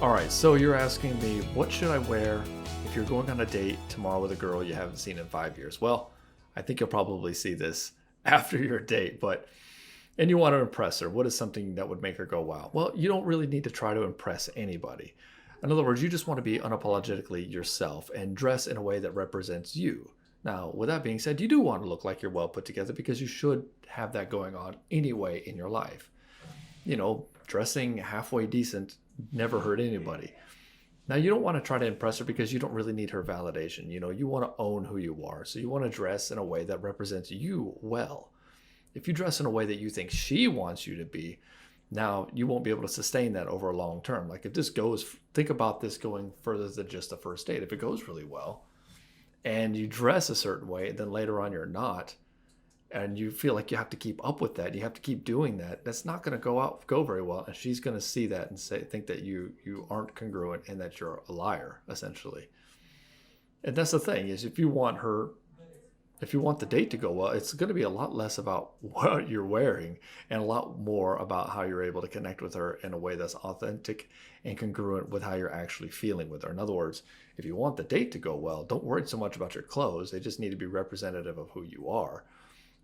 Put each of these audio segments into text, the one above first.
All right, so you're asking me, what should I wear if you're going on a date tomorrow with a girl you haven't seen in 5 years? Well, I think you'll probably see this after your date, and you want to impress her. What is something that would make her go, wow? Well, you don't really need to try to impress anybody. In other words, you just want to be unapologetically yourself and dress in a way that represents you. Now, with that being said, you do want to look like you're well put together because you should have that going on anyway in your life. Dressing halfway decent never hurt anybody. Now, you don't want to try to impress her because you don't really need her validation. You want to own who you are. So you want to dress in a way that represents you well. If you dress in a way that you think she wants you to be, now you won't be able to sustain that over a long term. Like if this goes, think about this going further than just the first date. If it goes really well and you dress a certain way, then later on you're not, and you feel like you have to keep up with that, you have to keep doing that, that's not going to go very well. And she's going to see that and think that you aren't congruent and that you're a liar, essentially. And that's the thing, is if you want the date to go well, it's going to be a lot less about what you're wearing and a lot more about how you're able to connect with her in a way that's authentic and congruent with how you're actually feeling with her. In other words, if you want the date to go well, don't worry so much about your clothes. They just need to be representative of who you are.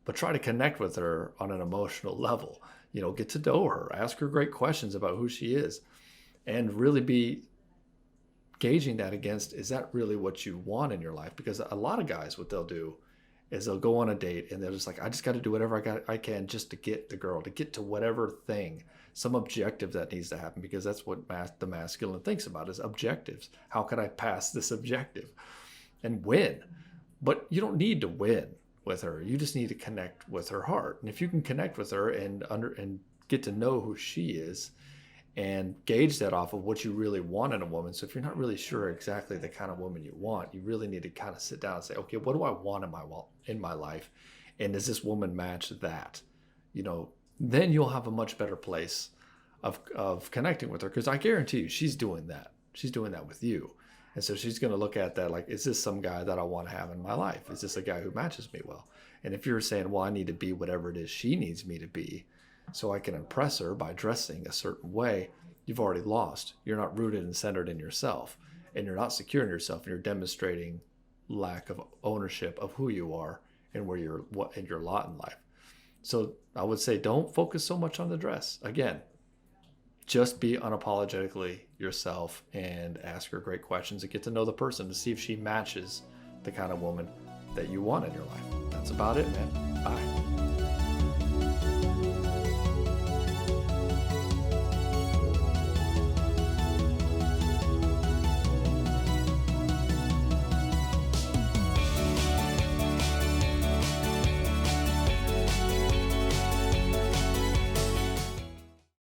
But try to connect with her on an emotional level. Get to know her, ask her great questions about who she is, and really be gauging that against, is that really what you want in your life? Because a lot of guys, what they'll do is they'll go on a date and they're just like, I just got to do whatever I can just to get the girl, to get to whatever thing, some objective that needs to happen, because that's what the masculine thinks about, is objectives. How can I pass this objective and win? But you don't need to win with her. You just need to connect with her heart. And if you can connect with her and get to know who she is and gauge that off of what you really want in a woman. So if you're not really sure exactly the kind of woman you want, you really need to kind of sit down and say, okay, what do I want in my life? And does this woman match that? Then you'll have a much better place of connecting with her, because I guarantee you she's doing that. She's doing that with you. And so she's going to look at that like, is this some guy that I want to have in my life? Is this a guy who matches me well? And if you're saying, well, I need to be whatever it is she needs me to be so I can impress her by dressing a certain way, you've already lost. You're not rooted and centered in yourself, and you're not secure in yourself, and you're demonstrating lack of ownership of who you are and what in your lot in life. So I would say, don't focus so much on the dress. Again, just be unapologetically yourself and ask her great questions and get to know the person to see if she matches the kind of woman that you want in your life. That's about it, man. Bye.